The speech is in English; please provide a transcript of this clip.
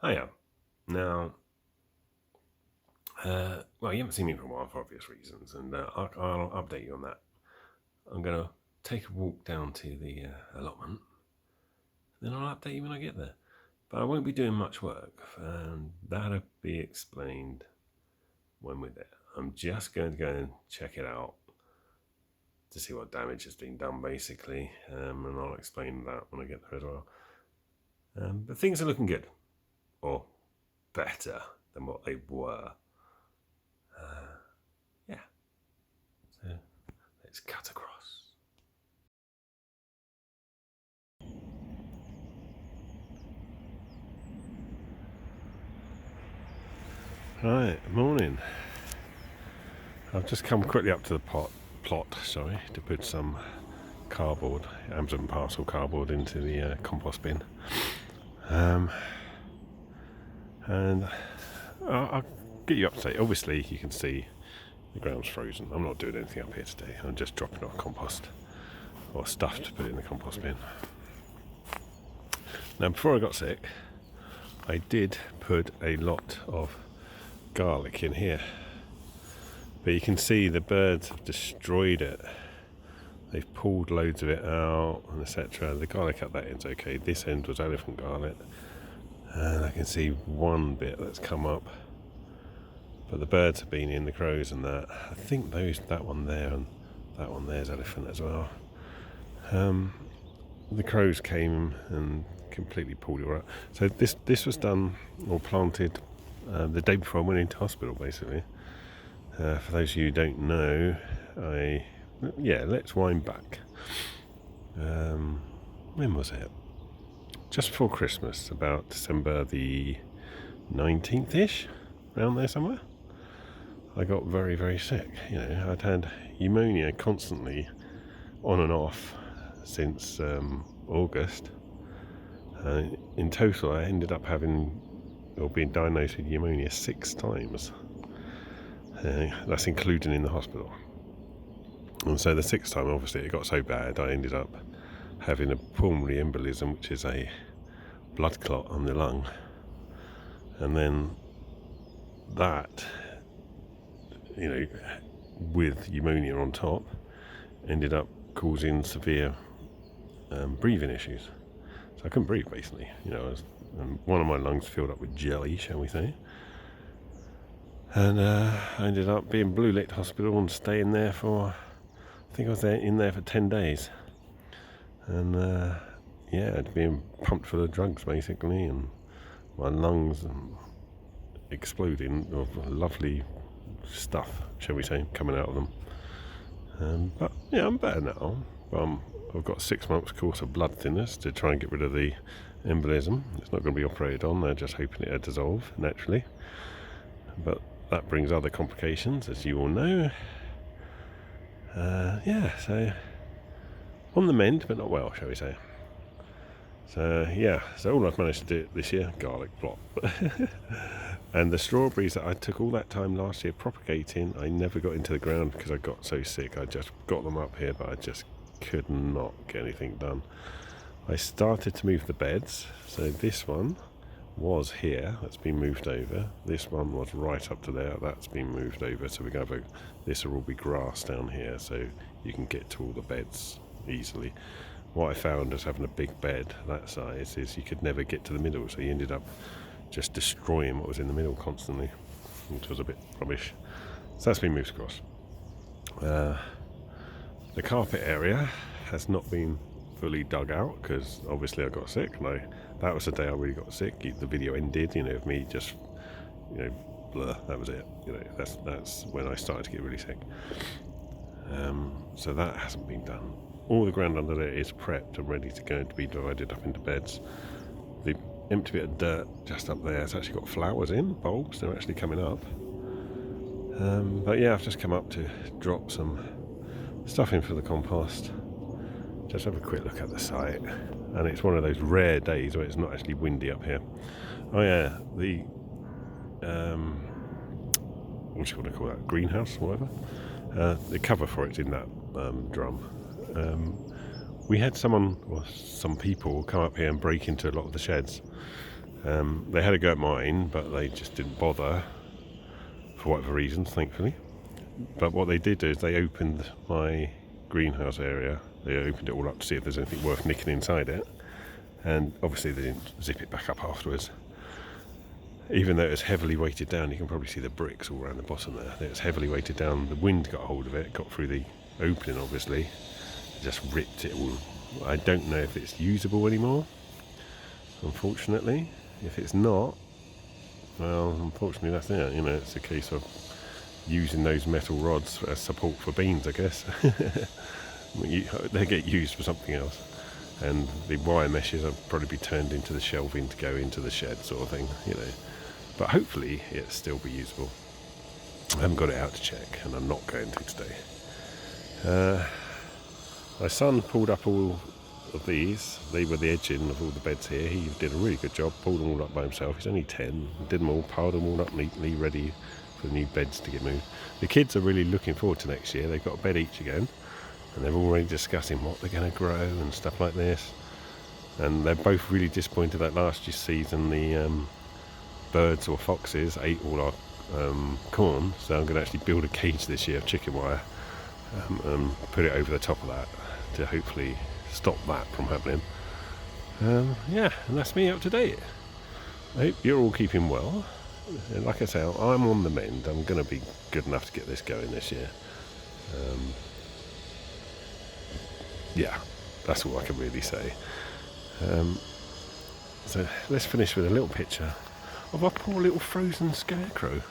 Hiya. Now, well, you haven't seen me for a while for obvious reasons, and I'll update you on that. I'm going to take a walk down to the allotment, then I'll update you when I get there. But I won't be doing much work, and that'll be explained when we're there. I'm just going to go and check it out to see what damage has been done, basically, and I'll explain that when I get there as well. But things are looking good, or better than what they were. Yeah. So let's cut across. Right, morning. I've just come quickly up to the plot, to put some cardboard, Amazon parcel cardboard into the compost bin. And I'll get you up to date. Obviously, you can see the ground's frozen. I'm not doing anything up here today. I'm just dropping off compost or stuff to put in the compost bin. Now, before I got sick, I did put a lot of garlic in here, but you can see the birds have destroyed it. They've pulled loads of it out and etc. The garlic at that end's okay. This end was elephant garlic, and I can see one bit that's come up, but the birds have been in, the crows and that. I think that one there and that one there's elephant as well. The crows came and completely pulled it all out. So this was done or planted the day before I went into hospital, basically. For those of you who don't know, let's wind back. When was it? Just before Christmas, about December the 19th-ish, around there somewhere. I got very, very sick. I'd had pneumonia constantly, on and off, since August. In total, I ended up being diagnosed with pneumonia 6 times. That's including in the hospital. And so the 6th time, obviously, it got so bad, I ended up having a pulmonary embolism, which is a blood clot on the lung. And then that, with pneumonia on top, ended up causing severe breathing issues. So I couldn't breathe, basically. One of my lungs filled up with jelly, shall we say. And I ended up being blue lit hospital and staying there for, I think I was in there for 10 days. And being pumped full of drugs, basically, and my lungs exploding of lovely stuff, shall we say, coming out of them. But I'm better now. I've got 6 months course of blood thinners to try and get rid of the embolism. It's not going to be operated on. They're just hoping it'll dissolve naturally. But that brings other complications, as you all know. So on the mend, but not well, shall we say. So all I've managed to do this year, garlic plot. And the strawberries that I took all that time last year propagating, I never got into the ground because I got so sick. I just got them up here, but I just could not get anything done. I started to move the beds. So this one was here, that's been moved over. This one was right up to there, that's been moved over. So this will all be grass down here, so you can get to all the beds easily. What I found as having a big bed that size is you could never get to the middle, so you ended up just destroying what was in the middle constantly, which was a bit rubbish. So that's been moved across. The carpet area has not been fully dug out because obviously I got sick, and that was the day I really got sick. The video ended, of me just, blur. That was it. That's when I started to get really sick. So that hasn't been done. All the ground under there is prepped and ready to go to be divided up into beds. The empty bit of dirt just up there has actually got flowers in, bulbs. They're actually coming up. I've just come up to drop some stuff in for the compost. Just have a quick look at the site, and it's one of those rare days where it's not actually windy up here. The what do you want to call that, greenhouse or whatever, the cover for it's in that drum. We had some people come up here and break into a lot of the sheds, They had a go at mine, but they just didn't bother for whatever reasons, thankfully. But what they did is they opened my greenhouse area. They opened it all up to see if there's anything worth nicking inside it, and obviously they didn't zip it back up afterwards. Even though it was heavily weighted down, you can probably see the bricks all around the bottom there. It was heavily weighted down. The wind got hold of it, got through the opening obviously, just ripped it all. I don't know if it's usable anymore, unfortunately. If it's not, well, unfortunately that's it. You know, it's a case of using those metal rods as support for beams, I guess. They get used for something else. And the wire meshes will probably be turned into the shelving to go into the shed sort of thing, you know. But hopefully it'll still be usable. I haven't got it out to check, and I'm not going to today. My son pulled up all of these. They were the edging of all the beds here. He did a really good job, pulled them all up by himself. He's only 10, did them all, piled them all up neatly, ready for the new beds to get moved. The kids are really looking forward to next year. They've got a bed each again, and they're already discussing what they're going to grow and stuff like this. And they're both really disappointed that last year's season the birds or foxes ate all our corn, so I'm going to actually build a cage this year of chicken wire and put it over the top of that to hopefully stop that from happening. Yeah, and that's me up to date. I hope you're all keeping well. And like I say, I'm on the mend. I'm going to be good enough to get this going this year. Yeah, that's all I can really say. So let's finish with a little picture of our poor little frozen scarecrow.